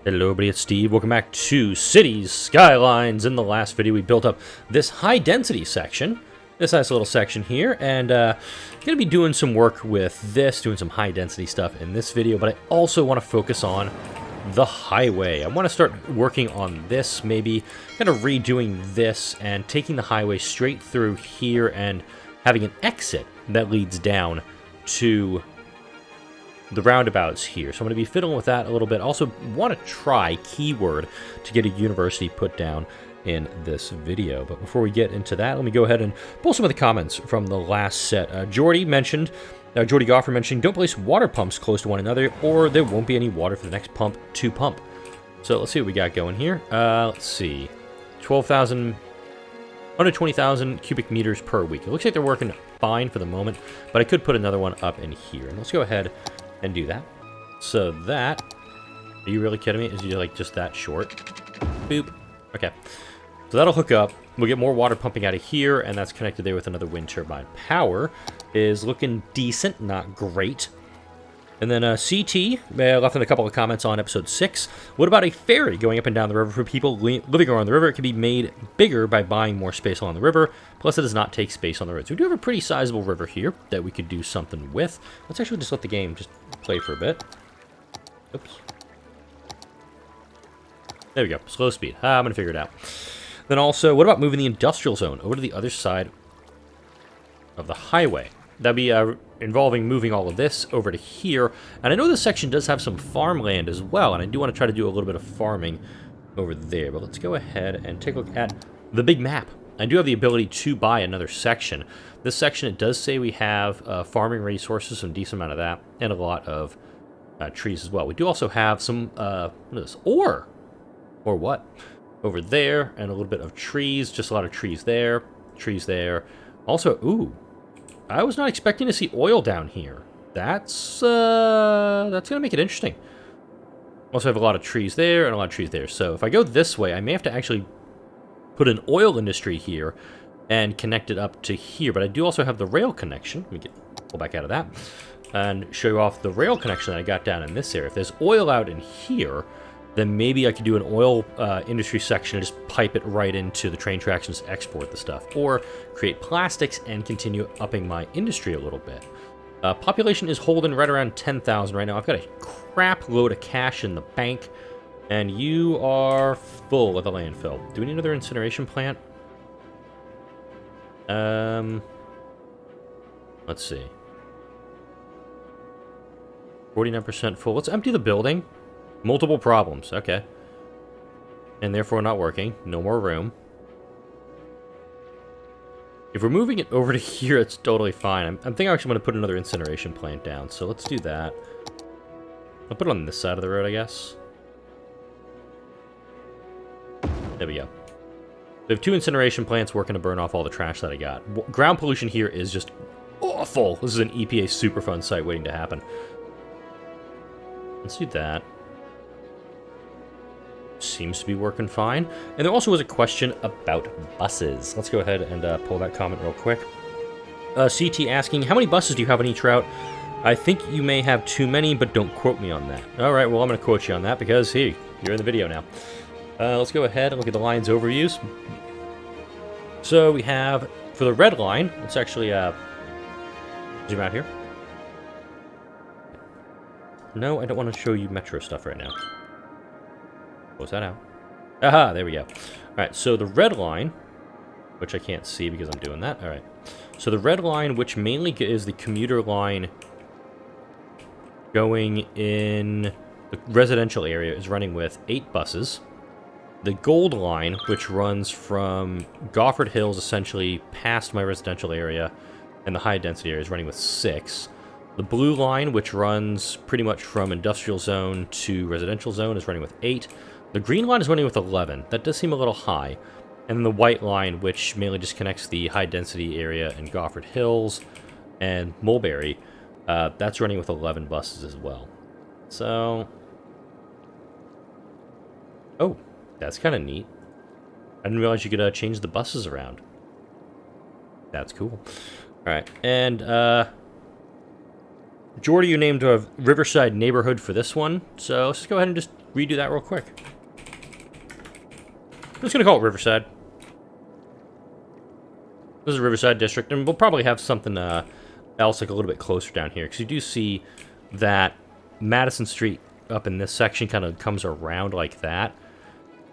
Hello everybody, it's Steve. Welcome back to Cities Skylines. In the last video we built up this high density section, this nice little section here, and going to be doing some work with this, doing some high density stuff in this video, but I also want to focus on the highway. I want to start working on this, maybe kind of redoing this and taking the highway straight through here and having an exit that leads down to the roundabouts here. So I'm going to be fiddling with that a little bit. Also want to try keyword to get a university put down in this video. But before we get into that, let me go ahead and pull some of the comments from the last set. Jordy Goffer mentioned, don't place water pumps close to one another or there won't be any water for the next pump to pump. So let's see what we got going here. Let's see. 120,000 cubic meters per week. It looks like they're working fine for the moment, but I could put another one up in here. And let's go ahead and do that. So that, are you really kidding me? Is you like just that short? Boop. Okay. So that'll hook up. We'll get more water pumping out of here, and that's connected there with another wind turbine. Power is looking decent, not great. And then CT left in a couple of comments on episode 6. What about a ferry going up and down the river for people living around the river? It can be made bigger by buying more space along the river. Plus, it does not take space on the road. So we do have a pretty sizable river here that we could do something with. Let's actually just let the game just play for a bit. Oops. There we go. Slow speed. I'm going to figure it out. Then also, what about moving the industrial zone over to the other side of the highway? That'd be involving moving all of this over to here. And I know this section does have some farmland as well, and I do want to try to do a little bit of farming over there. But let's go ahead and take a look at the big map. I do have the ability to buy another section. This section, it does say we have farming resources, some decent amount of that, and a lot of trees as well. We do also have some, what is this? Ore! Or what? Over there, and a little bit of trees, just a lot of trees there, trees there. Also, ooh. I was not expecting to see oil down here. That's going to make it interesting. Also have a lot of trees there and a lot of trees there. So if I go this way, I may have to actually put an oil industry here and connect it up to here. But I do also have the rail connection. Let me pull back out of that and show you off the rail connection that I got down in this area. If there's oil out in here, then maybe I could do an oil industry section and just pipe it right into the train tracks and just export the stuff. Or create plastics and continue upping my industry a little bit. Population is holding right around 10,000 right now. I've got a crap load of cash in the bank. And you are full of the landfill. Do we need another incineration plant? Let's see. 49% full. Let's empty the building. Multiple problems, okay. And therefore not working. No more room. If we're moving it over to here, it's totally fine. I'm thinking I'm actually going to put another incineration plant down, so let's do that. I'll put it on this side of the road, I guess. There we go. We have 2 incineration plants working to burn off all the trash that I got. Ground pollution here is just awful. This is an EPA Superfund site waiting to happen. Let's do that. Seems to be working fine. And there also was a question about buses. Let's go ahead and pull that comment real quick. CT asking, how many buses do you have on each route? I think you may have too many, but don't quote me on that. All right, well, I'm going to quote you on that because, hey, you're in the video now. Let's go ahead and look at the lines overviews. So we have, for the red line, let's actually zoom out here. No, I don't want to show you metro stuff right now. Close that out. Aha, there we go. All right, so the red line, which I can't see because I'm doing that. All right. So the red line, which mainly is the commuter line going in the residential area, is running with 8 buses. The gold line, which runs from Gofford Hills, essentially past my residential area, and the high density area, is running with 6. The blue line, which runs pretty much from industrial zone to residential zone, is running with 8. The green line is running with 11. That does seem a little high. And then the white line, which mainly just connects the high-density area in Gofford Hills and Mulberry, that's running with 11 buses as well. So... oh, that's kind of neat. I didn't realize you could change the buses around. That's cool. Alright, and Jordy, you named a Riverside neighborhood for this one, so let's just go ahead and just redo that real quick. I'm just going to call it Riverside. This is Riverside District, and we'll probably have something else like a little bit closer down here, because you do see that Madison Street up in this section kind of comes around like that,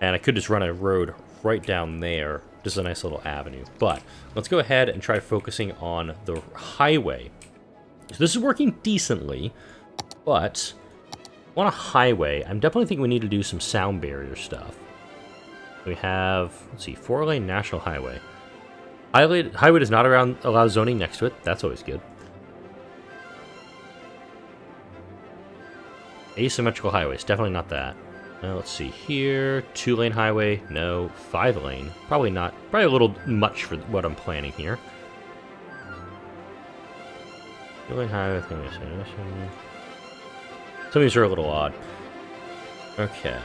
and I could just run a road right down there, just a nice little avenue. But let's go ahead and try focusing on the highway. So this is working decently, but on a highway, I'm definitely thinking we need to do some sound barrier stuff. We have, let's see, 4-lane National Highway. Highway does not allow zoning next to it. That's always good. Asymmetrical highways. Definitely not that. Let's see here. 2-lane highway. No. 5-lane. Probably not. Probably a little much for what I'm planning here. 2-lane highway. Some of these are a little odd. Okay.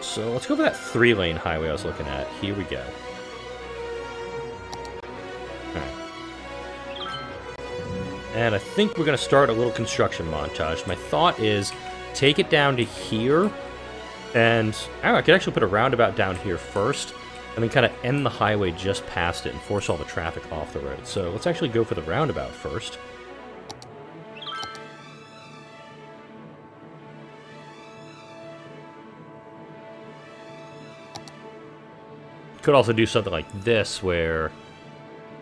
So let's go for that 3-lane highway I was looking at. Here we go. And I think we're going to start a little construction montage. My thought is take it down to here, and I could actually put a roundabout down here first, and then kind of end the highway just past it and force all the traffic off the road. So let's actually go for the roundabout first. Could also do something like this, where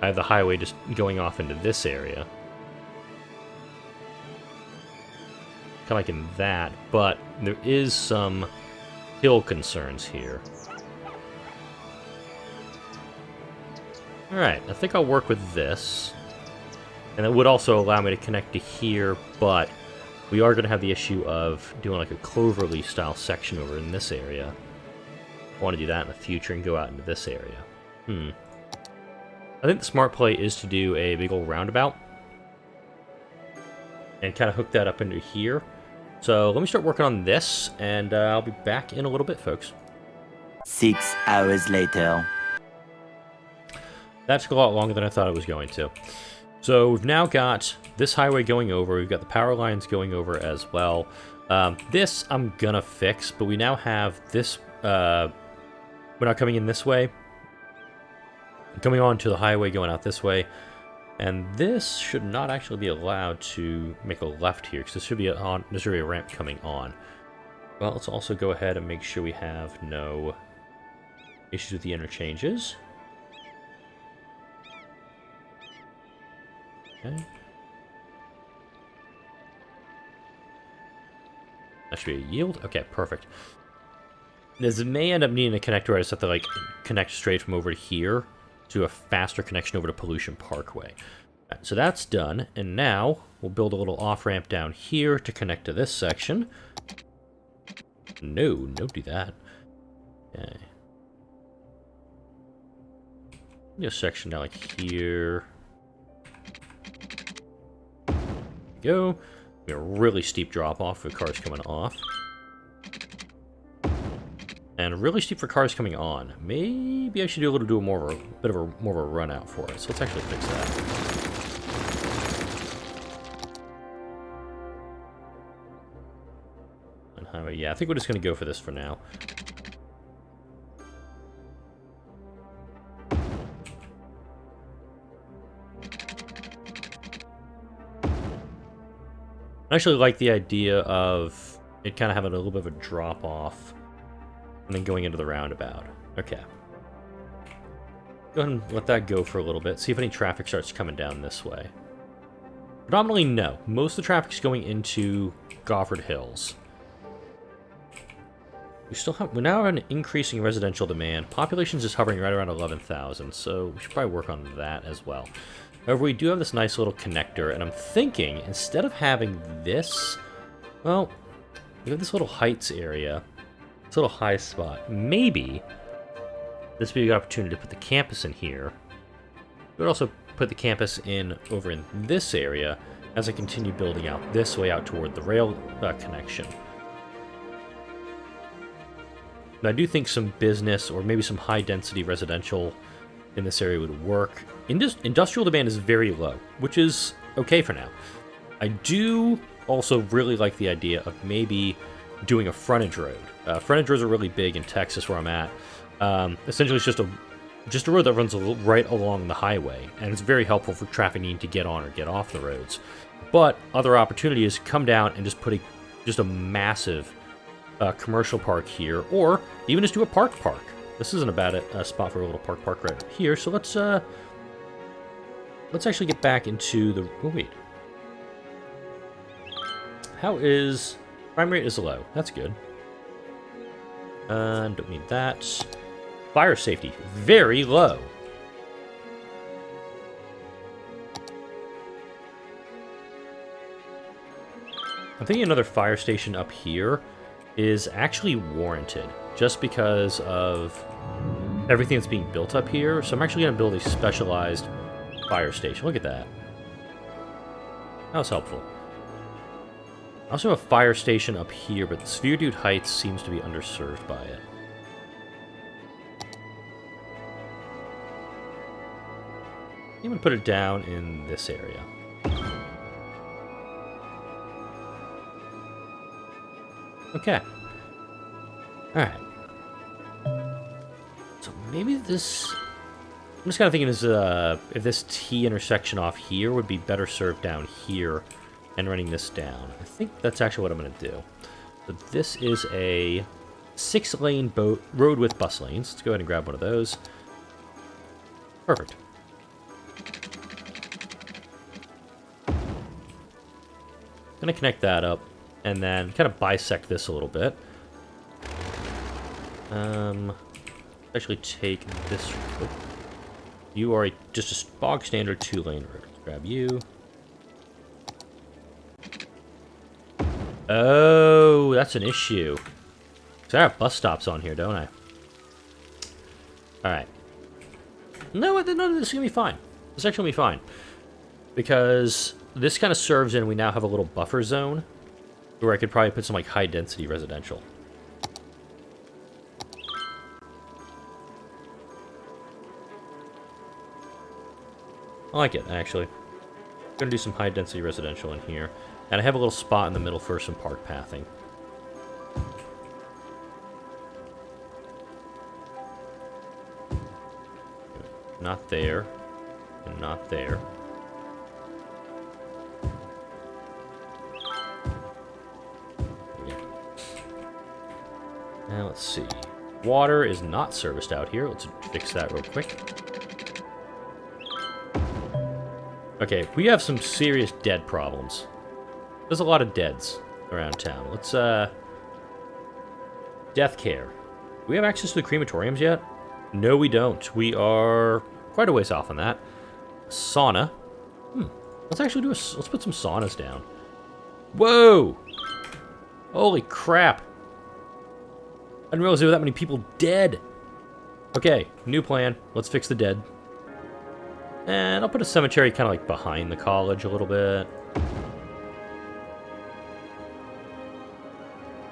I have the highway just going off into this area. Kind of like in that, but there is some hill concerns here. Alright, I think I'll work with this. And it would also allow me to connect to here, but we are going to have the issue of doing like a Cloverleaf style section over in this area. I want to do that in the future and go out into this area. I think the smart play is to do a big old roundabout and kind of hook that up into here. So let me start working on this, and I'll be back in a little bit, folks. 6 hours later. That took a lot longer than I thought it was going to. So we've now got this highway going over. We've got the power lines going over as well. This I'm gonna fix, but we now have this. We're not coming in this way. Coming on to the highway going out this way. And this should not actually be allowed to make a left here, because this should be a ramp coming on. Well, let's also go ahead and make sure we have no issues with the interchanges. Okay. That should be a yield. Okay, perfect. This may end up needing a connector where I just have to like connect straight from over to here to a faster connection over to Pollution Parkway. Right, so that's done, and now we'll build a little off-ramp down here to connect to this section. No, don't do that. Okay. A section down like here. There we go. We have a really steep drop-off for cars coming off. And really steep for cars coming on. Maybe I should do a more of a run out for it. So let's actually fix that. And highway, yeah, I think we're just going to go for this for now. I actually like the idea of it kind of having a little bit of a drop off. And then going into the roundabout. Okay. Go ahead and let that go for a little bit. See if any traffic starts coming down this way. Predominantly, no. Most of the traffic's going into Gofford Hills. We now have an increasing residential demand. Population's just hovering right around 11,000, so we should probably work on that as well. However, we do have this nice little connector, and I'm thinking, instead of having this, well, we have this little heights area. This little high spot. Maybe this would be a good opportunity to put the campus in here. But also put the campus in over in this area as I continue building out this way out toward the rail connection. And I do think some business or maybe some high-density residential in this area would work. Industrial demand is very low, which is okay for now. I do also really like the idea of maybe doing a frontage road. Frontage roads are really big in Texas where I'm at. Essentially, it's just a road that runs right along the highway, and it's very helpful for traffic needing to get on or get off the roads. But other opportunity is come down and just put a massive commercial park here, or even just do a park. This isn't a bad spot for a little park right up here. So let's actually get back into the. Oh wait, how is crime rate is low? That's good. Don't need that. Fire safety very low. I'm thinking another fire station up here is actually warranted, just because of everything that's being built up here. So I'm actually going to build a specialized fire station. Look at that. That was helpful. I also have a fire station up here, but the Sphere Dude Heights seems to be underserved by it. I'm going to put it down in this area. Okay. Alright. So maybe this... I'm just kind of thinking is, if this T intersection off here would be better served down here and running this down. I think that's actually what I'm going to do. So this is a 6-lane road with bus lanes. Let's go ahead and grab one of those. Perfect. Going to connect that up and then kind of bisect this a little bit. Actually take this. Oh, you are just a bog standard 2-lane road. Let's grab you. Oh, that's an issue. So I have bus stops on here, don't I? Alright. No, this is going to be fine. This is actually going to be fine. Because this kind of serves in, we now have a little buffer zone where I could probably put some like high-density residential. I like it, actually. I'm going to do some high-density residential in here. And I have a little spot in the middle for some park pathing. Not there. And not there. Yeah. Now let's see. Water is not serviced out here. Let's fix that real quick. Okay, we have some serious dead problems. There's a lot of deads around town. Let's, death care. Do we have access to the crematoriums yet? No, we don't. We are quite a ways off on that. Sauna. Let's actually do let's put some saunas down. Whoa! Holy crap. I didn't realize there were that many people dead. Okay, new plan. Let's fix the dead. And I'll put a cemetery kind of like behind the college a little bit.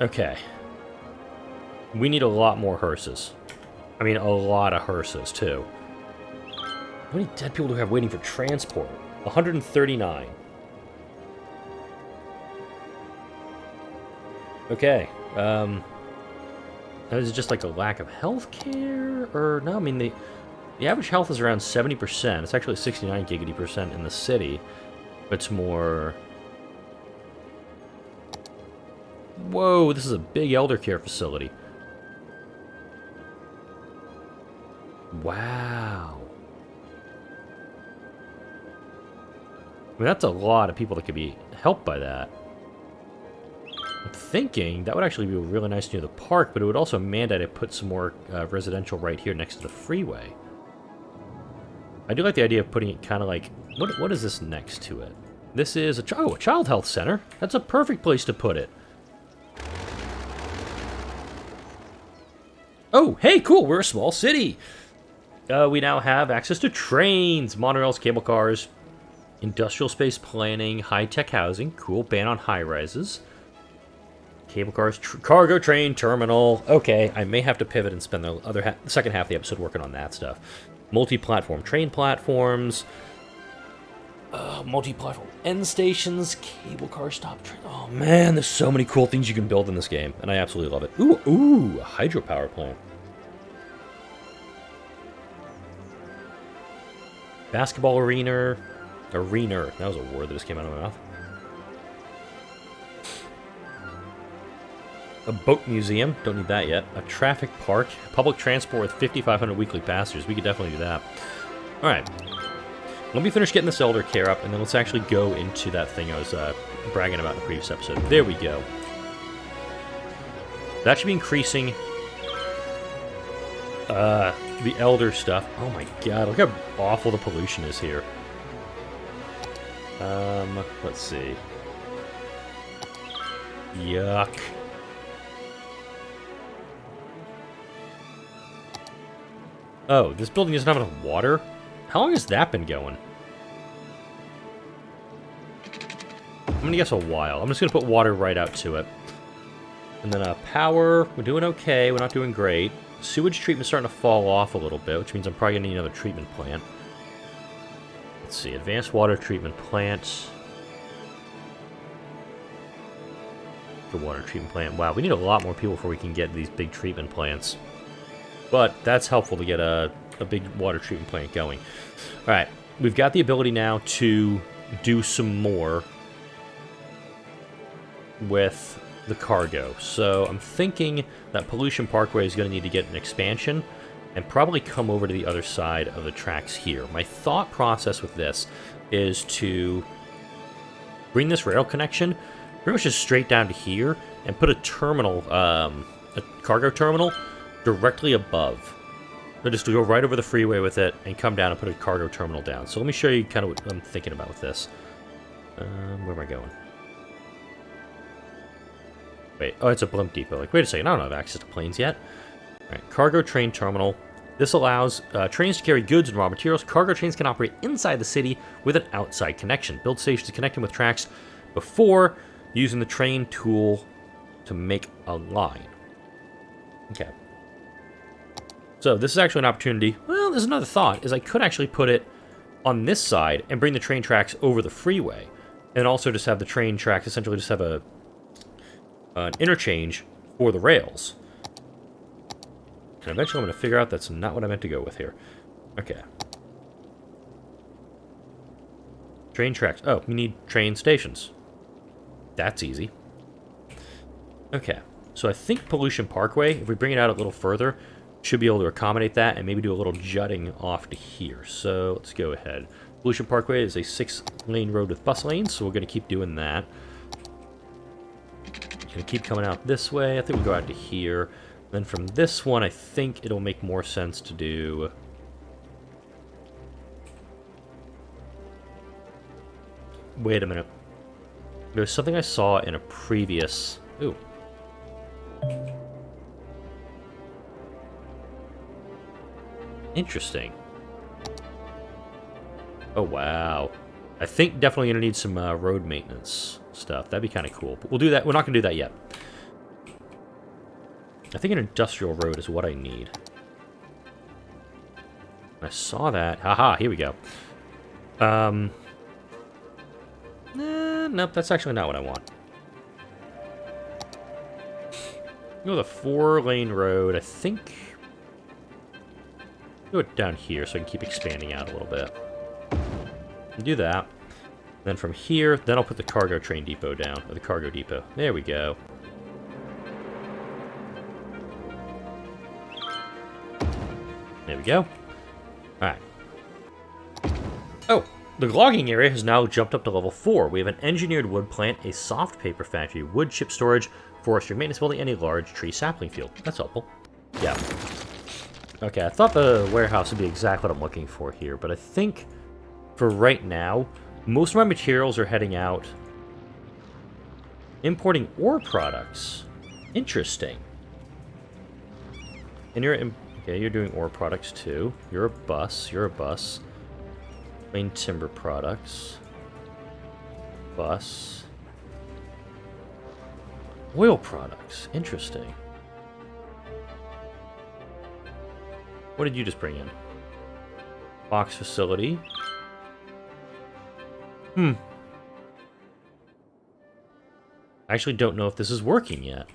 Okay. We need a lot more hearses. I mean, a lot of hearses, too. How many dead people do we have waiting for transport? 139. Okay. Is it just like a lack of health care? Or, no, I mean, the average health is around 70%. It's actually 69 giggity% in the city. But it's more... Whoa, this is a big elder care facility. Wow. I mean, that's a lot of people that could be helped by that. I'm thinking that would actually be really nice near the park, but it would also mandate I put some more residential right here next to the freeway. I do like the idea of putting it kind of like... What is this next to it? This is a child health center. That's a perfect place to put it. Oh, hey, cool, we're a small city. We now have access to trains, monorails, cable cars, industrial space planning, high-tech housing, cool, ban on high-rises, cable cars, cargo train terminal. Okay, I may have to pivot and spend the second half of the episode working on that stuff. Multi-platform train platforms. Multi-platform end stations, cable car stop train. Oh man, there's so many cool things you can build in this game, and I absolutely love it. Ooh, a hydropower plant. Basketball arena. Arena. That was a word that just came out of my mouth. A boat museum. Don't need that yet. A traffic park. Public transport with 5,500 weekly passengers. We could definitely do that. Alright. Let me finish getting this Elder Care up, and then let's actually go into that thing I was bragging about in the previous episode. There we go. That should be increasing the Elder stuff. Oh my god, look how awful the pollution is here. Let's see. Yuck. Oh, this building doesn't have enough water? How long has that been going? I'm gonna guess a while. I'm just gonna put water right out to it. And then power, we're doing okay, we're not doing great. Sewage treatment's starting to fall off a little bit, which means I'm probably gonna need another treatment plant. Let's see, advanced water treatment plant. The water treatment plant. Wow, we need a lot more people before we can get these big treatment plants. But that's helpful to get a big water treatment plant going. Alright, we've got the ability now to do some more with the cargo. So I'm thinking that Pollution Parkway is going to need to get an expansion and probably come over to the other side of the tracks here. My thought process with this is to bring this rail connection pretty much just straight down to here and put a terminal, a cargo terminal, directly above. So just to go right over the freeway with it and come down and put a cargo terminal down. So let me show you kind of what I'm thinking about with this. Where am I going? Wait, oh, it's a blimp depot. Like, wait a second, I don't have access to planes yet. Alright, cargo train terminal. This allows trains to carry goods and raw materials. Cargo trains can operate inside the city with an outside connection. Build stations to connect them with tracks before using the train tool to make a line. Okay. So this is actually an opportunity. Well, there's another thought, is I could actually put it on this side and bring the train tracks over the freeway. And also just have the train tracks essentially just have an interchange for the rails. And eventually I'm going to figure out that's not what I meant to go with here. Okay. Train tracks. Oh, we need train stations. That's easy. Okay. So I think Pollution Parkway, if we bring it out a little further, should be able to accommodate that and maybe do a little jutting off to here. So let's go ahead. Pollution Parkway is a 6-lane road with bus lanes, so we're going to keep doing that. Going to keep coming out this way. I think we'll go out to here. Then from this one, I think it'll make more sense to do... Wait a minute. There's something I saw in a previous... Ooh. Interesting. Oh, wow. I think definitely going to need some road maintenance stuff. That'd be kind of cool. But we'll do that. We're not going to do that yet. I think an industrial road is what I need. I saw that. Haha, here we go. Nope, that's actually not what I want. Go the 4-lane road. I think... Do it down here so I can keep expanding out a little bit. Do that. Then from here, then I'll put the cargo train depot down, or the cargo depot. There we go. There we go. Alright. Oh, the logging area has now jumped up to level 4. We have an engineered wood plant, a soft paper factory, wood chip storage, forestry maintenance building, and a large tree sapling field. That's helpful. Yeah. Okay, I thought the warehouse would be exactly what I'm looking for here, but I think for right now, most of my materials are heading out. Importing ore products. Interesting. And you're... Okay, you're doing ore products too. You're a bus. You're a bus. Plain timber products. Bus. Oil products. Interesting. What did you just bring in? Box facility. I actually don't know if this is working yet.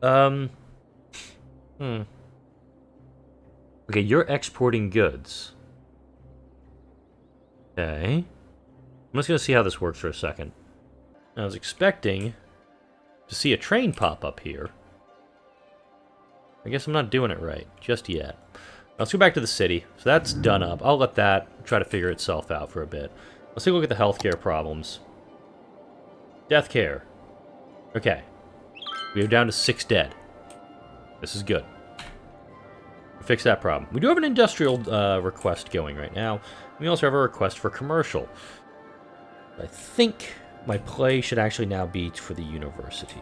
Okay, you're exporting goods. Okay. I'm just gonna see how this works for a second. I was expecting to see a train pop up here. I guess I'm not doing it right just yet. Let's go back to the city. So that's done up. I'll let that try to figure itself out for a bit. Let's take a look at the healthcare problems. Death care. Okay. We are down to 6 dead. This is good. Fix that problem. We do have an industrial request going right now. We also have a request for commercial. I think my play should actually now be for the university.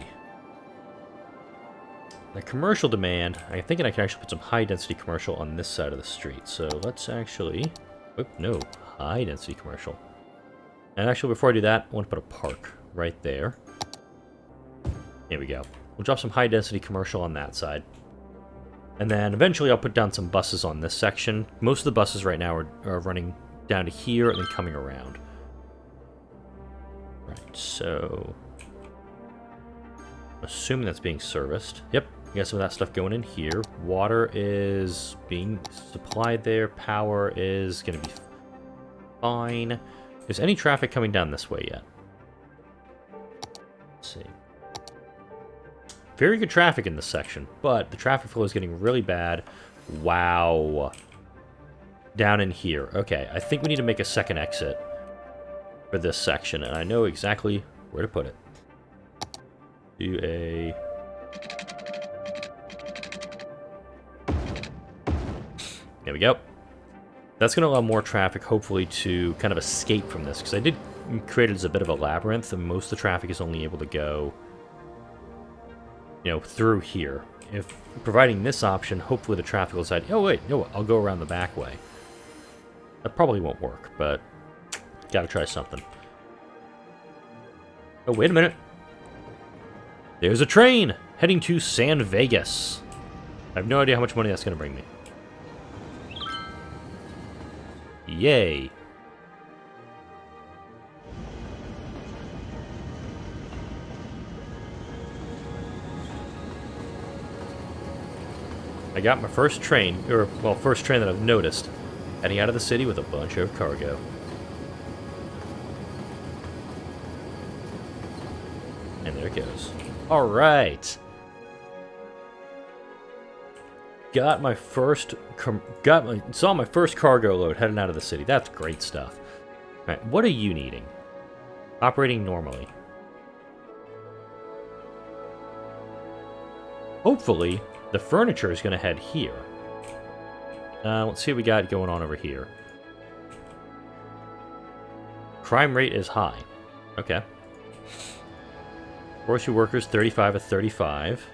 The commercial demand, I'm thinking I can actually put some high-density commercial on this side of the street. So let's actually... Oh, no. High-density commercial. And actually, before I do that, I want to put a park right there. There we go. We'll drop some high-density commercial on that side. And then eventually I'll put down some buses on this section. Most of the buses right now are running down to here and then coming around. Right, so... assuming that's being serviced. Yep, we got some of that stuff going in here. Water is being supplied there. Power is going to be fine. Is any traffic coming down this way yet? Let's see. Very good traffic in this section, but the traffic flow is getting really bad. Wow. Down in here. Okay, I think we need to make a second exit for this section, and I know exactly where to put it. Do a... There we go. That's going to allow more traffic, hopefully, to kind of escape from this, because I did create it as a bit of a labyrinth, and most of the traffic is only able to go... you know, through here. If providing this option, hopefully the traffic will decide, oh wait, no, I'll go around the back way. That probably won't work, but gotta try something. Oh, wait a minute. There's a train heading to San Vegas. I have no idea how much money that's gonna bring me. Yay. I got my first train, or, well, first train that I've noticed, heading out of the city with a bunch of cargo. And there it goes. Alright! Saw my first cargo load heading out of the city. That's great stuff. Alright, what are you needing? Operating normally. Hopefully, the furniture is going to head here. Let's see what we got going on over here. Crime rate is high. Okay. Forestry workers, 35 of 35.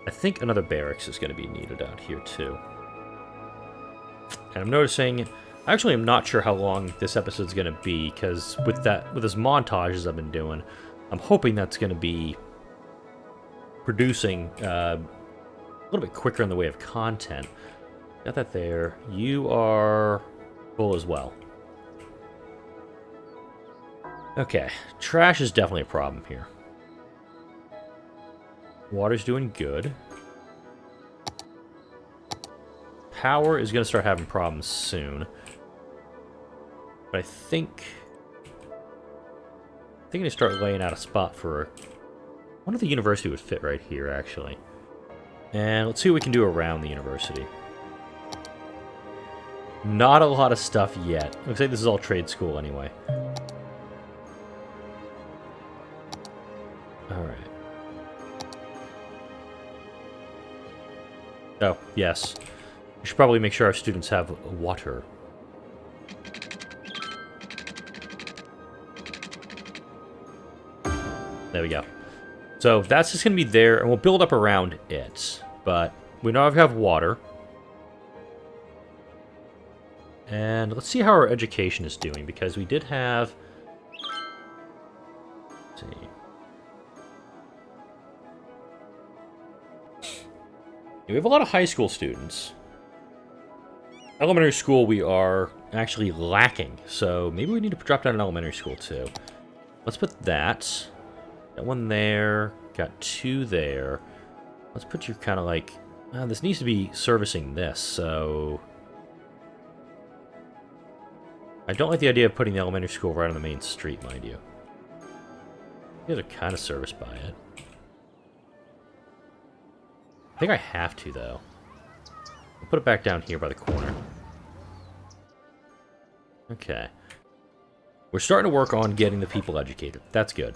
I think another barracks is going to be needed out here, too. And I'm noticing... Actually, I'm not sure how long this episode's going to be, because with this montages I've been doing, I'm hoping that's going to be producing a little bit quicker in the way of content. Got that there. You are full as well. Okay, trash is definitely a problem here. Water's doing good. Power is going to start having problems soon. But I think I need to start laying out a spot for... I wonder if the university would fit right here, actually. And let's see what we can do around the university. Not a lot of stuff yet. Looks like this is all trade school anyway. Alright. Oh, yes. We should probably make sure our students have water. There we go. So that's just going to be there, and we'll build up around it. But we now have water. And let's see how our education is doing, because we did have... Let's see. We have a lot of high school students. Elementary school we are actually lacking, so maybe we need to drop down an elementary school too. Let's put that. Got one there, got two there. Let's put you kind of like... this needs to be servicing this, so... I don't like the idea of putting the elementary school right on the main street, mind you. You guys are kind of serviced by it. I think I have to, though. I'll put it back down here by the corner. Okay. We're starting to work on getting the people educated. That's good.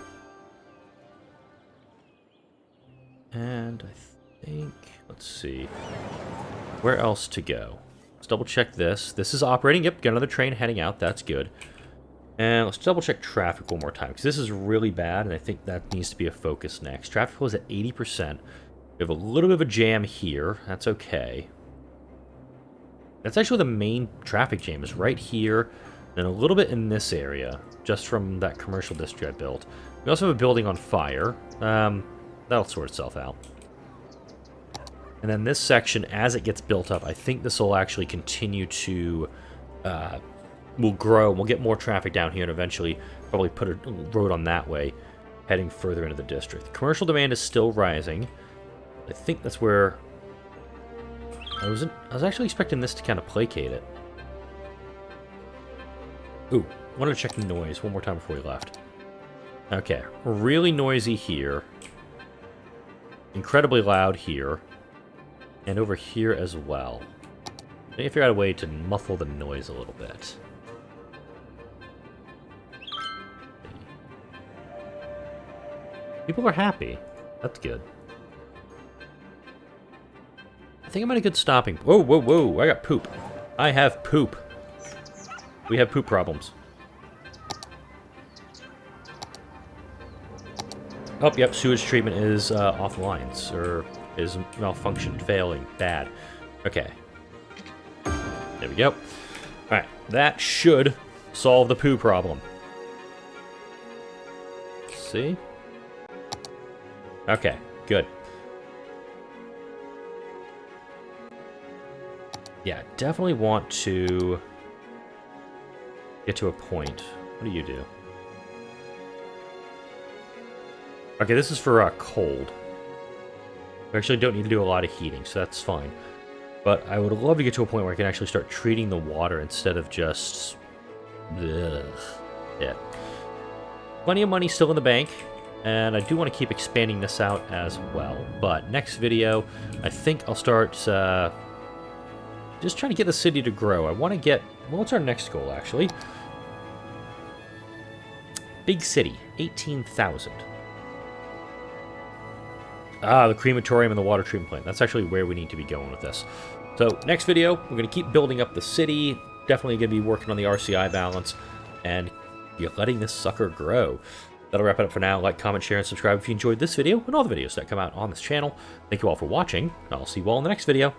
And I think... Let's see. Where else to go? Let's double check this. This is operating. Yep, got another train heading out. That's good. And let's double check traffic one more time, because this is really bad, and I think that needs to be a focus next. Traffic flow is at 80%. We have a little bit of a jam here. That's okay. That's actually the main traffic jam, is right here, and a little bit in this area, just from that commercial district I built. We also have a building on fire. That'll sort itself out. And then this section, as it gets built up, I think this will actually continue to... will grow, and we'll get more traffic down here, and eventually probably put a road on that way, heading further into the district. Commercial demand is still rising. I think that's where... I was actually expecting this to kind of placate it. Ooh, I wanted to check the noise one more time before we left. Okay, really noisy here. Incredibly loud here. And over here as well. I need to figure out a way to muffle the noise a little bit. People are happy. That's good. I think I'm at a good stopping... Whoa, whoa, whoa! I got poop. I have poop. We have poop problems. Oh, yep, sewage treatment is off lines, or is malfunctioned, failing, bad. Okay. There we go. Alright, that should solve the poo problem. See? Okay, good. Yeah, definitely want to get to a point. What do you do? Okay, this is for cold. We actually don't need to do a lot of heating, so that's fine. But I would love to get to a point where I can actually start treating the water instead of just... Ugh. Yeah. Plenty of money still in the bank, and I do want to keep expanding this out as well. But next video, I think I'll start just trying to get the city to grow. I want to get... Well, what's our next goal, actually? Big city, 18,000. Ah, the crematorium and the water treatment plant. That's actually where we need to be going with this. So, next video, we're going to keep building up the city. Definitely going to be working on the RCI balance. And you're letting this sucker grow. That'll wrap it up for now. Like, comment, share, and subscribe if you enjoyed this video and all the videos that come out on this channel. Thank you all for watching. I'll see you all in the next video.